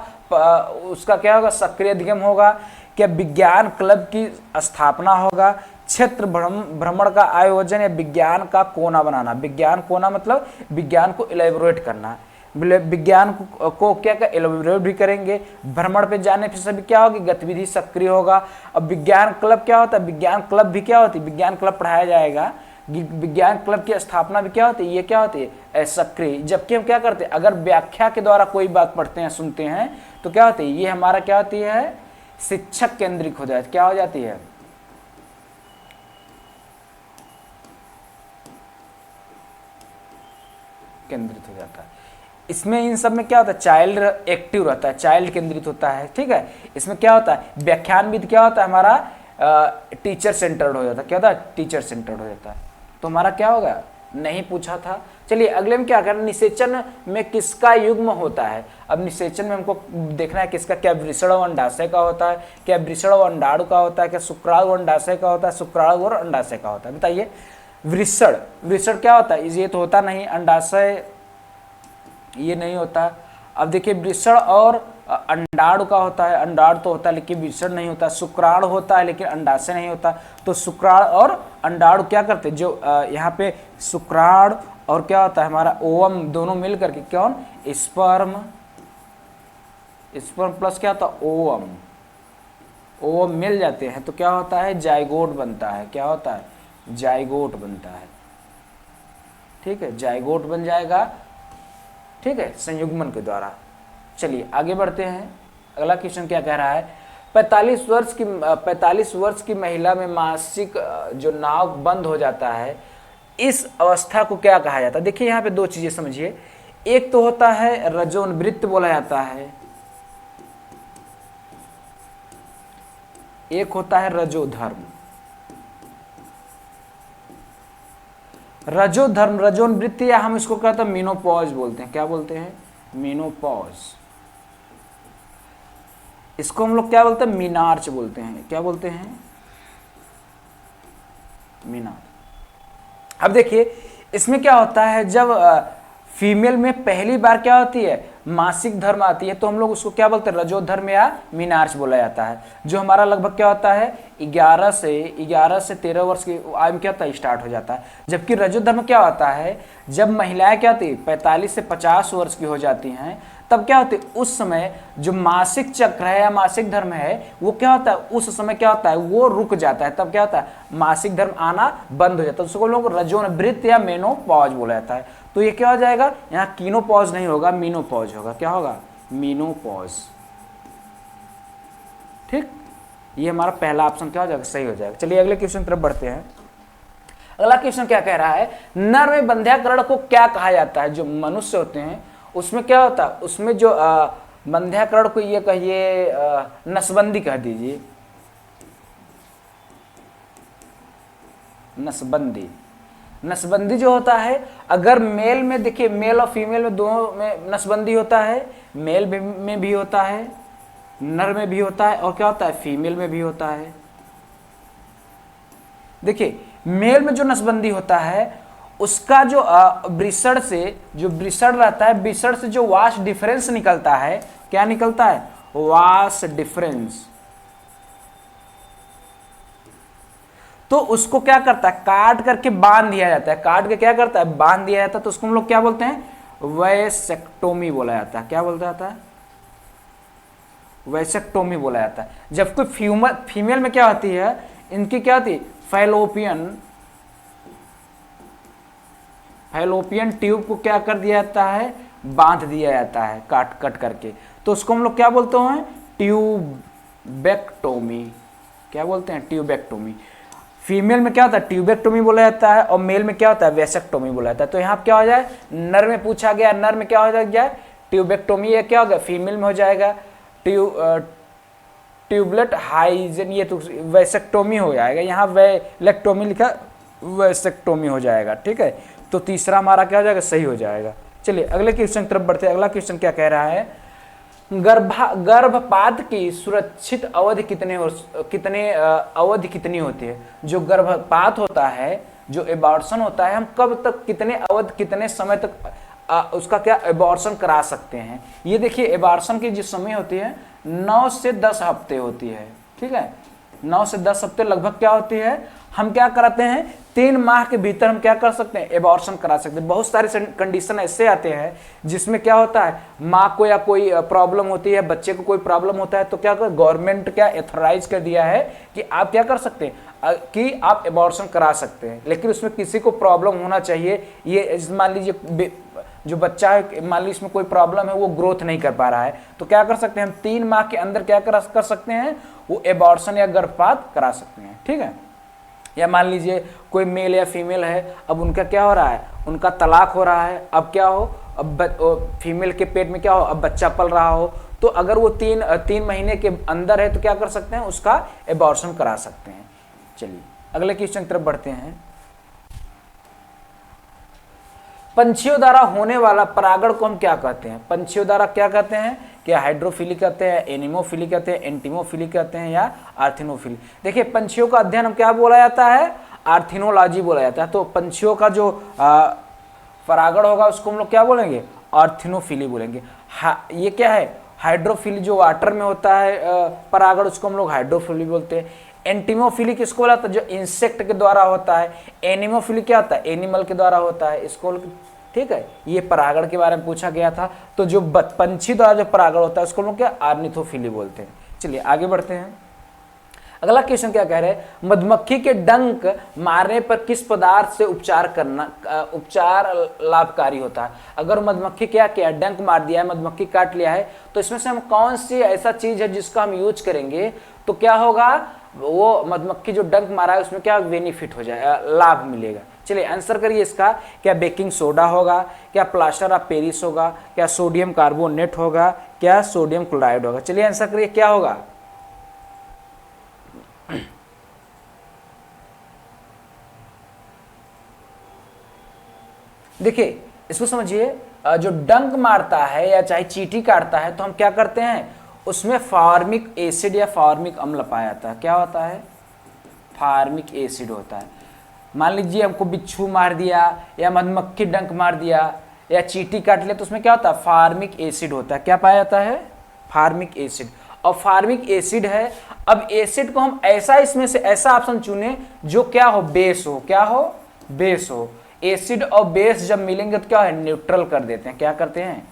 उसका क्या होगा, सक्रिय अधिगम होगा। क्या विज्ञान क्लब की स्थापना होगा, क्षेत्र भ्रमण का आयोजन, या विज्ञान का कोना बनाना। विज्ञान कोना मतलब विज्ञान को इलेबोरेट करना, विज्ञान को क्या एलोबरेट भी करेंगे। भ्रमण पे जाने से भी क्या होगी, गतिविधि सक्रिय होगा। अब विज्ञान क्लब क्या होता है, विज्ञान क्लब भी क्या होती है, विज्ञान क्लब पढ़ाया जाएगा। विज्ञान क्लब की स्थापना भी क्या होती है, ये क्या होती है, सक्रिय। जबकि हम क्या करते हैं, अगर व्याख्या के द्वारा कोई बात पढ़ते हैं सुनते हैं तो क्या होती है, ये हमारा क्या होती है, शिक्षक केंद्रित हो जाती, क्या हो जाती है, केंद्रित हो जाता है। इसमें इन सब में क्या होता है, चाइल्ड एक्टिव रहता है, चाइल्ड केंद्रित होता है। ठीक है, इसमें क्या होता है, व्याख्यान भी क्या होता है हमारा टीचर सेंटर्ड हो जाता है, क्या होता है, टीचर सेंटर्ड हो जाता है। तो हमारा क्या होगा, नहीं पूछा था। चलिए अगले में क्या करना, निषेचन में किसका युग्म होता है। अब निषेचन में हमको देखना है किसका, क्या वृषण और अंडाशय का होता है, क्या वृषण और अंडाणु का होता है, क्या शुक्राणु और अंडाशय का होता है, शुक्राणु और अंडाशय का होता है। बताइए, वृषण क्या होता है, ये तो होता नहीं, अंडाशय ये नहीं होता, अब देखिए वृषण और अंडाणु का होता है, अंडाणु तो होता है लेकिन वृषण नहीं होता, शुक्राणु होता है लेकिन अंडाशय नहीं होता। तो शुक्राणु और अंडाणु क्या करते हैं, जो यहाँ पे शुक्राणु और क्या होता है हमारा ओवम दोनों मिल करके कौन, स्पर्म, स्पर्म प्लस क्या होता है ओवम, ओवम मिल जाते हैं तो क्या होता है जाइगोट बनता है। क्या होता है, जाइगोट बनता है। ठीक है, जाइगोट बन जाएगा। ठीक है, संयुग्मन के द्वारा। चलिए आगे बढ़ते हैं। अगला क्वेश्चन क्या कह रहा है, 45 वर्ष की महिला में मासिक जो नाव बंद हो जाता है, इस अवस्था को क्या कहा जाता है। देखिए यहाँ पे दो चीजें समझिए, एक तो होता है रजोनवृत्त बोला जाता है, एक होता है रजोधर्म। रजोधर्म, रजोनवृत्त, या हम इसको कहते हैं मीनोपॉज बोलते हैं। क्या बोलते हैं, मीनोपॉज। इसको हम लोग क्या बोलते हैं, मीनार्च बोलते हैं। क्या बोलते हैं, मीनार। अब देखिए इसमें क्या होता है, जब फीमेल में पहली बार क्या होती है, मासिक धर्म आती है, तो हम लोग उसको क्या बोलते हैं, रजोधर्म या मीनार्च बोला जाता है। जो हमारा लगभग क्या होता है 11 से 13 वर्ष की आयु में क्या होता है स्टार्ट हो जाता है। जबकि रजोधर्म क्या होता है, जब महिलाएं क्या होती है 45 से 50 वर्ष की हो जाती हैं, तब क्या होती है उस समय जो मासिक चक्र है या मासिक धर्म है वो क्या होता है, उस समय क्या होता है वो रुक जाता है। तब क्या होता है, मासिक धर्म आना बंद हो जाता है। उसको लोग रजोनवृत्त या मेनोपॉज बोला जाता है। तो ये क्या हो जाएगा, यहाँ कीनोपॉज नहीं होगा, मीनोपॉज होगा। क्या होगा, मीनोपॉज। ठीक, ये हमारा पहला ऑप्शन क्या हो जाएगा, सही हो जाएगा। चलिए अगले क्वेश्चन तरफ बढ़ते हैं। अगला क्वेश्चन क्या कह रहा है, नर में बंध्याकरण को क्या कहा जाता है। जो मनुष्य होते हैं उसमें क्या होता है, उसमें जो बंध्याकरण को ये कहिए नसबंदी कह दीजिए, नसबंदी। नसबंदी जो होता है, अगर मेल में देखिए, मेल और फीमेल में दोनों में नसबंदी होता है, मेल में भी होता है, नर में भी होता है, और क्या होता है फीमेल में भी होता है। देखिए मेल में जो नसबंदी होता है उसका जो वृषण से जो वृषण रहता है, वृषण से जो वाश डिफरेंस निकलता है, क्या निकलता है, वाश डिफरेंस, तो उसको क्या करता है काट करके बांध दिया जाता है। काट के क्या करता है, बांध दिया जाता है। तो उसको हम लोग क्या बोलते हैं, वैसेक्टोमी बोला जाता है। क्या बोलता जाता है, वैसेक्टोमी बोला जाता है। जबकि फीमेल में क्या होती है, इनकी क्या होती है, फैलोपियन ट्यूब को क्या कर दिया जाता है, बांध दिया जाता है कट करके। तो उसको हम लोग क्या बोलते हैं, ट्यूबेक्टोमी। क्या बोलते हैं, ट्यूबेक्टोमी। फीमेल में क्या होता है, ट्यूबेक्टोमी बोला जाता है, और मेल में क्या होता है, वैसेक्टोमी बोला जाता है। तो यहाँ क्या हो जाए, नर में पूछा गया, नर में क्या हो जाए, ट्यूबेक्टोमी। ये क्या होगा, फीमेल में हो जाएगा ट्यूबलेट हाइजन, ये तो वैसेक्टोमी हो जाएगा। यहाँ वैलेक्टोमी लिखा, वैसेक्टोमी हो जाएगा। ठीक है, तो तीसरा हमारा क्या हो जाएगा, सही हो जाएगा। चलिए अगले क्वेश्चन की तरफ बढ़ते हैं। अगला क्वेश्चन क्या कह रहा है, गर्भपात की सुरक्षित अवधि अवधि कितनी होती है। जो गर्भपात होता है, जो एबॉर्शन होता है, हम कब तक कितने समय तक उसका क्या एबॉर्शन करा सकते हैं। ये देखिए एबॉर्शन की जिस समय होती है 9 से 10 हफ्ते होती है। ठीक है, 9 से 10 हफ्ते लगभग क्या होती है, हम क्या कराते हैं 3 माह के भीतर हम क्या कर सकते हैं, एबॉर्शन करा सकते हैं। बहुत सारे कंडीशन ऐसे आते हैं जिसमें क्या होता है, माँ को या कोई प्रॉब्लम होती है, बच्चे को कोई प्रॉब्लम होता है, तो क्या कर गवर्नमेंट क्या एथोराइज कर दिया है कि आप क्या कर सकते हैं, कि आप एबॉर्शन करा सकते हैं। लेकिन उसमें किसी को प्रॉब्लम होना चाहिए। ये मान लीजिए जो बच्चा है, मान लीजिए इसमें कोई प्रॉब्लम है, वो ग्रोथ नहीं कर पा रहा है, तो क्या कर सकते हैं हम 3 माह के अंदर क्या कर सकते हैं, वो एबॉर्शन या गर्भपात करा सकते हैं। ठीक है, या मान लीजिए कोई मेल या फीमेल है, अब उनका क्या हो रहा है, उनका तलाक हो रहा है, अब क्या हो, अब फीमेल के पेट में क्या हो, अब बच्चा पल रहा हो, तो अगर वो 3 महीने के अंदर है तो क्या कर सकते हैं, उसका एबॉर्शन करा सकते हैं। चलिए अगले क्वेश्चन की तरफ बढ़ते हैं। पंछियों द्वारा होने वाला परागण को हम क्या कहते हैं, पंछियों द्वारा क्या कहते हैं, क्या हाइड्रोफिली कहते हैं, एनिमोफिली कहते हैं, एंटीमोफिली कहते हैं, या आर्थिनोफिली। देखिए पंछियों का अध्ययन हम क्या बोला जाता है, आर्थिनोलॉजी बोला जाता है। तो पंछियों का जो परागण होगा उसको हम लोग क्या बोलेंगे, आर्थिनोफिली बोलेंगे। ये क्या है, हाइड्रोफिली, जो वाटर में होता है परागण, उसको हम लोग हाइड्रोफिली बोलते हैं। एंटीमोफिली किसको बोला था, जो इंसेक्ट के द्वारा होता है। एनिमोफिली क्या होता है, एनिमल के द्वारा होता है, इसको, ठीक है। ये परागण के बारे में पूछा गया था। तो जो पंछी द्वारा जो परागण होता है उसको हम लोग क्या, ऑर्निथोफिली बोलते हैं। चलिए आगे बढ़ते हैं। अगला क्वेश्चन क्या कह रहे हैं, मधुमक्खी के डंक मारने पर किस पदार्थ से उपचार लाभकारी होता है। अगर मधुमक्खी क्या किया, डंक मार दिया है, मधुमक्खी काट लिया है, तो इसमें से हम कौन सी ऐसा चीज है जिसका हम यूज करेंगे तो क्या होगा, वो मधुमक्खी जो डंक मारा है उसमें क्या बेनिफिट हो जाएगा, लाभ मिलेगा। चलिए आंसर करिए इसका, क्या बेकिंग सोडा होगा, क्या प्लास्टर ऑफ पेरिस होगा, क्या सोडियम कार्बोनेट होगा, क्या सोडियम क्लोराइड होगा। चलिए आंसर करिए क्या होगा। देखिए इसको समझिए, जो डंक मारता है या चाहे चींटी काटता है तो हम क्या करते हैं, उसमें फार्मिक एसिड या फार्मिक अम्ल पाया जाता है। क्या होता है, फार्मिक एसिड होता है। मान लीजिए हमको बिच्छू मार दिया या मधुमक्खी डंक मार दिया या चींटी काट लिया तो उसमें क्या होता है, फार्मिक एसिड होता है। क्या पाया जाता है, फार्मिक एसिड। और फार्मिक एसिड है। अब एसिड को हम ऐसा, इसमें से ऐसा ऑप्शन चुने जो क्या हो, बेस हो। क्या हो, बेस हो। एसिड और बेस जब मिलेंगे तो क्या है, न्यूट्रल कर देते हैं। क्या करते हैं,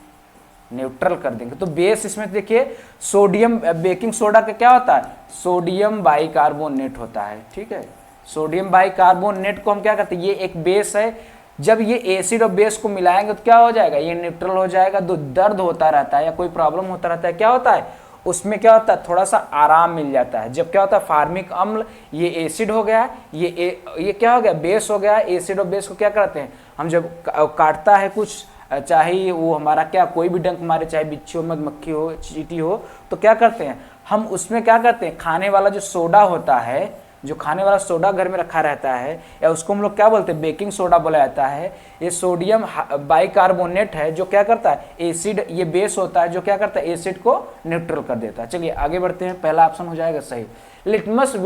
न्यूट्रल कर देंगे। तो बेस इसमें देखिए, सोडियम, बेकिंग सोडा का क्या होता है, सोडियम बाइकार्बोनेट होता है। ठीक है, सोडियम बाइकार्बोनेट को हम क्या करते हैं, ये एक बेस है। जब ये एसिड और बेस को मिलाएंगे तो क्या हो जाएगा, ये न्यूट्रल हो जाएगा। तो दर्द होता रहता है या कोई प्रॉब्लम होता रहता है, क्या होता है, उसमें क्या होता है, थोड़ा सा आराम मिल जाता है। जब क्या होता है, फार्मिक अम्ल, ये एसिड हो गया, ये क्या हो गया, बेस हो गया। एसिड और बेस को क्या करते हैं हम, जब काटता है कुछ, चाहे वो हमारा क्या, कोई भी डंक मारे, चाहे बिच्छू, मधुमक्खी हो, चींटी हो, तो क्या करते हैं हम, उसमें क्या करते हैं, खाने वाला जो सोडा होता है, जो खाने वाला सोडा घर में रखा रहता है, या उसको हम लोग क्या बोलते हैं, बेकिंग सोडा बोला जाता है। ये सोडियम बाइकार्बोनेट है जो क्या करता है, एसिड, ये बेस होता है जो क्या करता है, एसिड को न्यूट्रल कर देता है। चलिए आगे बढ़ते हैं, पहला ऑप्शन हो जाएगा सही। लिटमस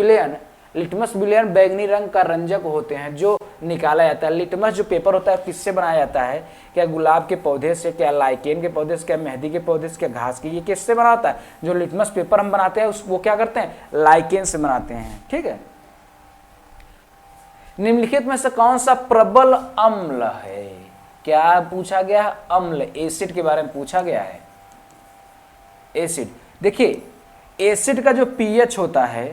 विलयन बैगनी रंग का रंजक होते हैं जो निकाला जाता है। लिटमस जो पेपर होता है किससे बनाया जाता है, क्या गुलाब के पौधे से, क्या लाइकेन के पौधे से, क्या मेहंदी के पौधे से, क्या घास के, ये किससे बनाता है, जो लिटमस पेपर हम बनाते हैं वो क्या करते हैं, लाइकेन से बनाते हैं। ठीक है, निम्नलिखित में से कौन सा प्रबल अम्ल है। क्या पूछा गया, अम्ल, एसिड के बारे में पूछा गया है। एसिड, देखिए एसिड का जो पीएच होता है,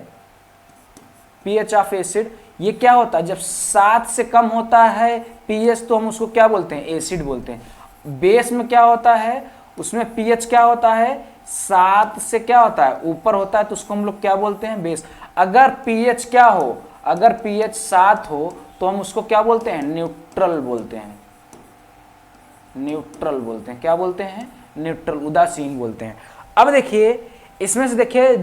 पीएच ऑफ एसिड, ये क्या होता है, जब 7 से कम होता है पीएच तो हम उसको क्या बोलते हैं, एसिड बोलते हैं। बेस में क्या होता है, उसमें पीएच क्या होता है, 7 से क्या होता है, ऊपर होता है तो उसको हम लोग क्या बोलते हैं, बेस। अगर पीएच क्या हो, अगर पीएच 7 हो तो हम उसको क्या बोलते हैं, न्यूट्रल बोलते हैं। न्यूट्रल बोलते हैं, क्या बोलते हैं, न्यूट्रल, उदासीन बोलते हैं। अब देखिए इसमें से देखिए,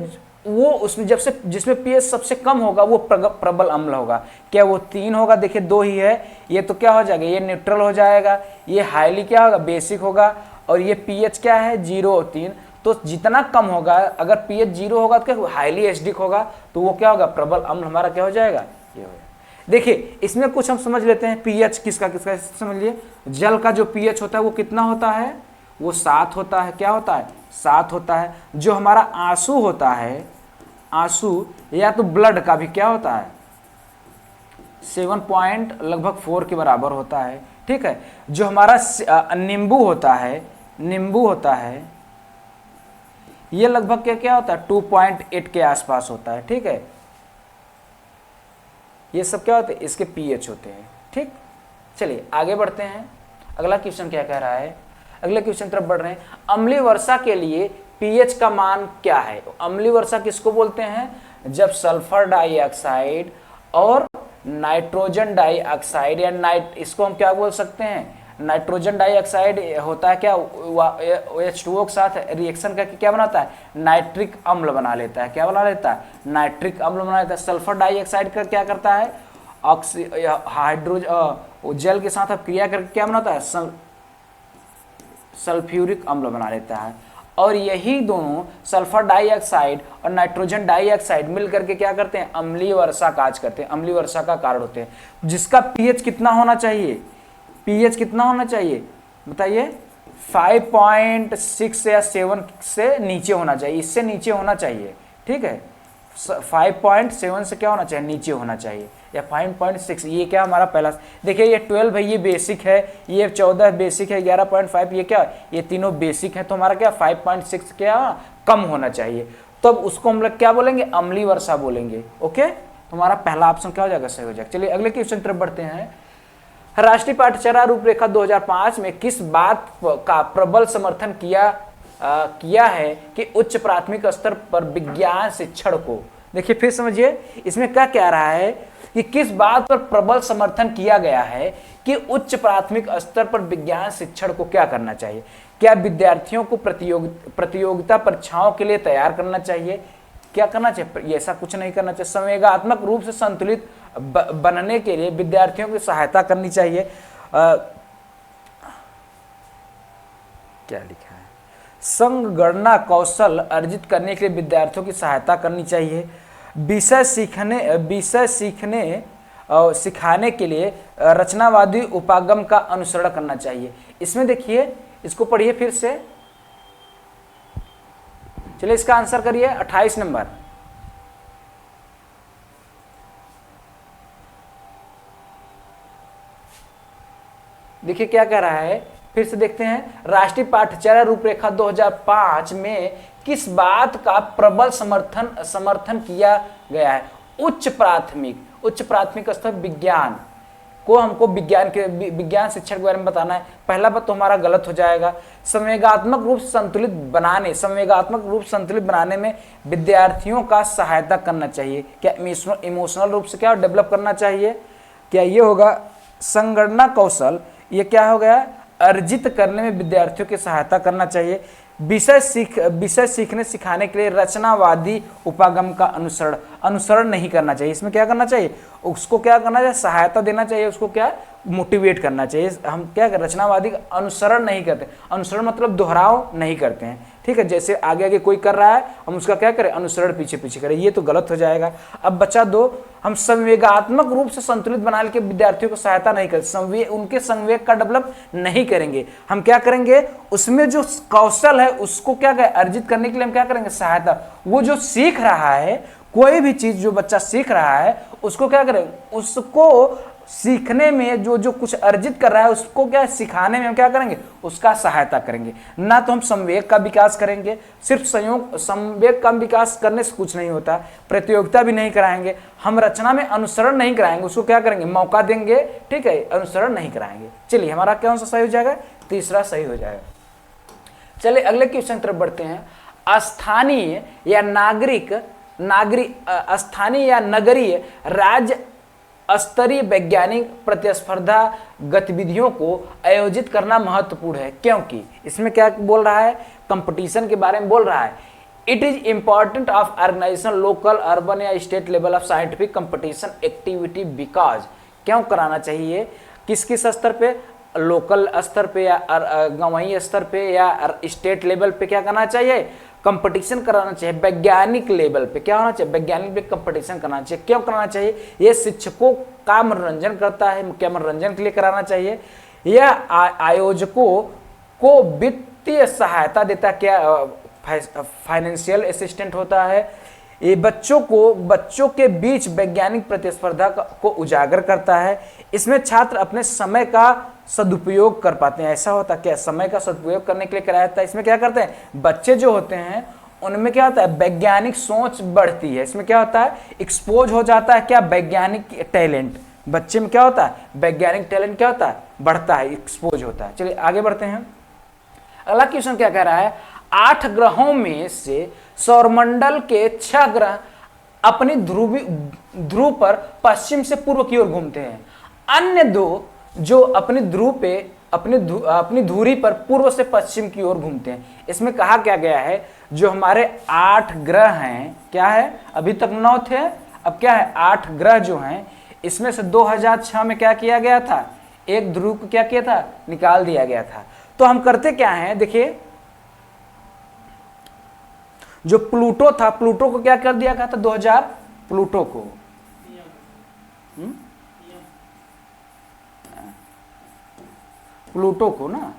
वो उसमें जब से जिसमें पीएच सबसे कम होगा वो प्रबल अम्ल होगा। क्या वो 3 होगा, देखिए 2 ही है, ये तो क्या हो जाएगा, ये न्यूट्रल हो जाएगा। ये हाईली क्या होगा, बेसिक होगा। और ये पीएच क्या है, 0 और 3, तो जितना कम होगा, अगर पीएच 0 होगा तो क्या हाईली एसिडिक होगा, तो वो क्या होगा, प्रबल अम्ल हमारा क्या हो जाएगा, ये हो जाएगा। देखिए इसमें कुछ हम समझ लेते हैं, पीएच किसका किसका समझ लिए। जल का जो पीएच होता है वो कितना होता है, वो 7 होता है। क्या होता है, 7 होता है। जो हमारा आंसू होता है, आंसू या तो ब्लड का भी क्या होता है, 7 पॉइंट लगभग 4 के बराबर होता है। ठीक है, जो हमारा नींबू होता है, नींबू होता है, ये लगभग क्या क्या होता है, 2.8 के आसपास होता है। ठीक है, ये सब क्या होते हैं, इसके पीएच होते हैं। ठीक, चलिए आगे बढ़ते हैं। अगला क्वेश्चन क्या कह रहा है, अगले क्वेश्चन तरफ बढ़ रहे हैं। अम्लीय वर्षा के लिए पीएच का मान क्या है। अम्लीय वर्षा किसको बोलते हैं, जब सल्फर डाइऑक्साइड और नाइट्रोजन डाइऑक्साइड या इसको हम क्या बोल सकते हैं, नाइट्रोजन डाइऑक्साइड होता है क्या, H2O के साथ रिएक्शन करके क्या बनाता है, नाइट्रिक अम्ल बना लेता है। क्या बना लेता है, नाइट्रिक अम्ल बना लेता है। सल्फर डाइऑक्साइड का क्या करता है, हाइड्रोजन जल के साथ अब क्रिया करके क्या बनाता है, सल्फ्यूरिक अम्ल बना लेता है। और यही दोनों सल्फर डाइऑक्साइड और नाइट्रोजन डाइऑक्साइड मिल करके क्या करते हैं, अम्लीय वर्षा काज करते हैं, अम्लीय वर्षा का कारण होते हैं। जिसका पीएच कितना होना चाहिए, पीएच कितना होना चाहिए बताइए, 5.6 या 7 से नीचे होना चाहिए, इससे नीचे होना चाहिए, ठीक है। 5.7 से क्या होना चाहिए, नीचे होना चाहिए, या 5.6। ये क्या हमारा पहला, देखिए ये 12 है, ये बेसिक है, ये 14 बेसिक है, 11.5 ये क्या, ये तीनों बेसिक है, तो हमारा क्या 5.6 क्या कम होना चाहिए, तब उसको हम लोग क्या बोलेंगे, अम्लीय वर्षा बोलेंगे। ओके, तो हमारा पहला ऑप्शन क्या हो जाएगा, सही हो जाएगा। चलिए अगले क्वेश्चन तरफ बढ़ते हैं। राष्ट्रीय पाठ्यचर्या रूपरेखा 2005 में किस बात का प्रबल समर्थन किया है कि उच्च प्राथमिक स्तर पर विज्ञान शिक्षण को, देखिए फिर समझिए इसमें क्या कह रहा है कि किस बात पर प्रबल समर्थन किया गया है कि उच्च प्राथमिक स्तर पर विज्ञान शिक्षण को क्या करना चाहिए। क्या विद्यार्थियों को प्रतियोगिता परीक्षाओं के लिए तैयार करना चाहिए, क्या करना चाहिए, ऐसा कुछ नहीं करना चाहिए। संवेगात्मक रूप से संतुलित बनने के लिए विद्यार्थियों की सहायता करनी चाहिए। क्या लिखा है, संगणना कौशल अर्जित करने के लिए विद्यार्थियों की सहायता करनी चाहिए। विषय सिखाने के लिए रचनावादी उपागम का अनुसरण करना चाहिए। इसमें देखिए, इसको पढ़िए फिर से, चलिए इसका आंसर करिए 28 नंबर। देखिए क्या कह रहा है, फिर से देखते हैं। राष्ट्रीय पाठ्यचर्या रूपरेखा 2005 में किस बात का प्रबल समर्थन किया गया है, उच्च प्राथमिक स्तर विज्ञान को, हमको विज्ञान शिक्षण के बारे में बताना है। पहला बात तो हमारा गलत हो जाएगा। संवेगात्मक रूप से संतुलित बनाने में विद्यार्थियों का सहायता करना चाहिए। क्या इमोशनल रूप से क्या डेवलप करना चाहिए, क्या ये होगा संगणना कौशल, ये क्या हो गया, अर्जित करने में विद्यार्थियों की सहायता करना चाहिए। विषय सीखने सिखाने के लिए रचनावादी उपागम का अनुसरण नहीं करना चाहिए। इसमें क्या करना चाहिए, उसको क्या करना चाहिए, सहायता देना चाहिए, उसको क्या मोटिवेट करना चाहिए। हम क्या रचनावादी अनुसरण नहीं करते, अनुसरण मतलब दोहराव नहीं करते हैं, ठीक है। जैसे आगे आगे कोई कर रहा है, हम उसका क्या करें, अनुसरण पीछे पीछे करें, ये तो गलत हो जाएगा। अब बचा दो, हम संवेगात्मक रूप से संतुलित बनाने के विद्यार्थियों को सहायता नहीं करते, उनके संवेग का डेवलप नहीं करेंगे। हम क्या करेंगे, उसमें जो कौशल है उसको क्या करें, अर्जित करने के लिए हम क्या करेंगे, सहायता। वो जो सीख रहा है, कोई भी चीज जो बच्चा सीख रहा है उसको क्या करें, उसको सीखने में जो कुछ अर्जित कर रहा है उसको क्या सिखाने में हम क्या करेंगे, उसका सहायता करेंगे। ना तो हम संवेग का विकास करेंगे, सिर्फ संवेग का विकास करने से कुछ नहीं होता, प्रतियोगिता भी नहीं कराएंगे, हम रचना में अनुसरण नहीं कराएंगे, उसको क्या करेंगे, मौका देंगे, ठीक है, अनुसरण नहीं कराएंगे। चलिए हमारा कौन सा सही हो जाएगा, तीसरा सही हो जाएगा। चलिए अगले क्वेश्चन तरफ बढ़ते हैं। स्थानीय या नगरीय राज्य स्तरीय वैज्ञानिक प्रतिस्पर्धा गतिविधियों को आयोजित करना महत्वपूर्ण है, क्योंकि इसमें क्या बोल रहा है, कंपटीशन के बारे में बोल रहा है। It is important of organization local urban या state level of scientific competition activity because, क्यों कराना चाहिए, किस किस स्तर पे, लोकल स्तर पे या गांवी स्तर पे या स्टेट लेवल पे क्या करना चाहिए, कंपटीशन कराना चाहिए। वैज्ञानिक लेवल पे क्या होना चाहिए, वैज्ञानिक पे कंपटीशन कराना चाहिए। क्यों कराना चाहिए, ये शिक्षकों का मनोरंजन करता है, क्या मनोरंजन के लिए कराना चाहिए, यह आयोजकों को वित्तीय सहायता देता है, क्या फाइनेंशियल असिस्टेंट होता है। ये बच्चों के बीच वैज्ञानिक प्रतिस्पर्धा को उजागर करता है। इसमें छात्र अपने समय का सदुपयोग कर पाते हैं। ऐसा होता है क्या, समय का सदुपयोग करने के लिए कराया जाता है। इसमें क्या करते हैं, बच्चे जो होते हैं उनमें क्या होता है, वैज्ञानिक सोच बढ़ती है। इसमें क्या होता है, एक्सपोज हो जाता है क्या, वैज्ञानिक टैलेंट, बच्चे में क्या होता है, वैज्ञानिक टैलेंट क्या होता है, बढ़ता है, एक्सपोज होता है। चलिए आगे बढ़ते हैं। अगला क्वेश्चन क्या कह रहा है, 8 ग्रहों में से सौरमंडल के 6 ग्रह अपनी ध्रुव पर पश्चिम से पूर्व की ओर घूमते हैं, अन्य 2 जो अपनी धुरी पर पूर्व से पश्चिम की ओर घूमते हैं। इसमें कहा क्या गया है, जो हमारे 8 ग्रह हैं, क्या है, अभी तक 9 थे, अब क्या है 8 ग्रह जो हैं, इसमें से 2006 में क्या किया गया था, एक ध्रुव को क्या किया था, निकाल दिया गया था। तो हम करते क्या हैं, देखिए जो प्लूटो था, प्लूटो को क्या कर दिया गया था 2000, प्लूटो को प्लूटो को ना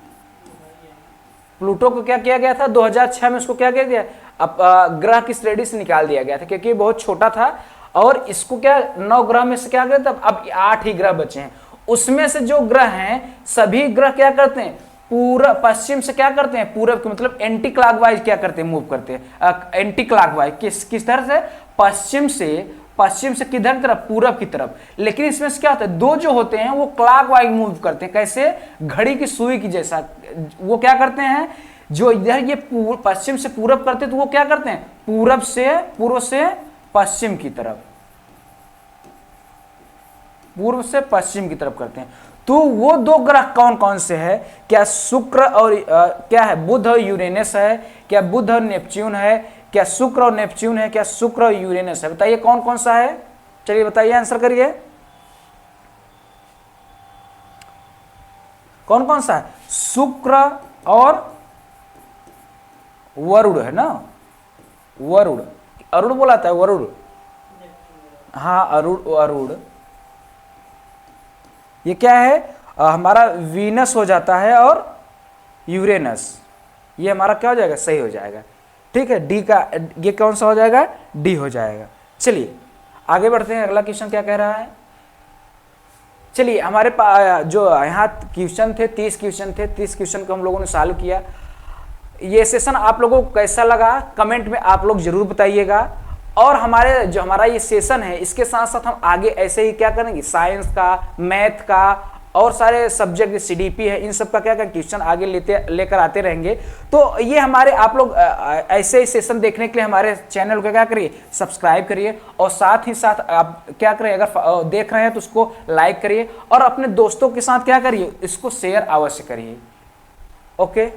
प्लूटो को क्या किया गया था 2006 में, उसको क्या किया गया, अब ग्रह की श्रेणी से निकाल दिया गया था क्योंकि बहुत छोटा था। और इसको क्या 9 ग्रह में से क्या करते, अब 8 ही ग्रह बचे हैं। उसमें से जो ग्रह हैं सभी ग्रह क्या करते हैं, पूर्व पश्चिम से क्या करते हैं, पूर्व के मतलब एंटी क्लॉकवाइज क्या करते हैं, मूव करते हैं। एंटी क्लॉकवाइज किस तरह से, पश्चिम से किधर तरफ, पूरब की तरफ। लेकिन इसमें से क्या होता है, 2 जो होते हैं वो क्लॉकवाइज मूव करते हैं। कैसे, घड़ी की सुई की जैसा। वो क्या करते हैं, जो इधर ये पश्चिम से पूरब करते हैं तो वो क्या करते हैं, पूर्व से पश्चिम की तरफ, पूर्व से पश्चिम की तरफ करते हैं। तो वो 2 ग्रह कौन कौन से हैं, क्या शुक्र और क्या है, बुध और यूरेनस है, क्या बुध और नेपच्यून है, क्या शुक्र और नेपच्यून है, क्या शुक्र और यूरेनस है, बताइए कौन कौन सा है। चलिए बताइए, आंसर करिए, कौन कौन सा है, शुक्र और वरुण है ना, वरुण, अरुण बोला था, वरुण, हाँ अरुण। ये क्या है, हमारा वीनस हो जाता है और यूरेनस, ये हमारा क्या हो जाएगा, सही हो जाएगा। ठीक है, डी का ये कौन सा हो जाएगा, डी हो जाएगा। चलिए आगे बढ़ते हैं, अगला क्वेश्चन क्या कह रहा है। चलिए हमारे पास जो यहाँ क्वेश्चन थे 30 क्वेश्चन थे, 30 क्वेश्चन को हम लोगों ने सॉल्व किया। ये सेशन आप लोगों को कैसा लगा कमेंट में आप लोग जरूर बताइएगा। और हमारा ये सेशन है, इसके साथ साथ हम आगे ऐसे ही क्या करेंगे, साइंस का, मैथ का और सारे सब्जेक्ट, सीडीपी है, इन सब का क्या क्वेश्चन आगे लेकर आते रहेंगे। तो ये हमारे आप लोग ऐसे ही सेशन देखने के लिए हमारे चैनल को क्या करिए, सब्सक्राइब करिए। और साथ ही साथ आप क्या करिए, अगर देख रहे हैं तो उसको लाइक करिए और अपने दोस्तों के साथ क्या करिए, इसको शेयर अवश्य करिए। ओके।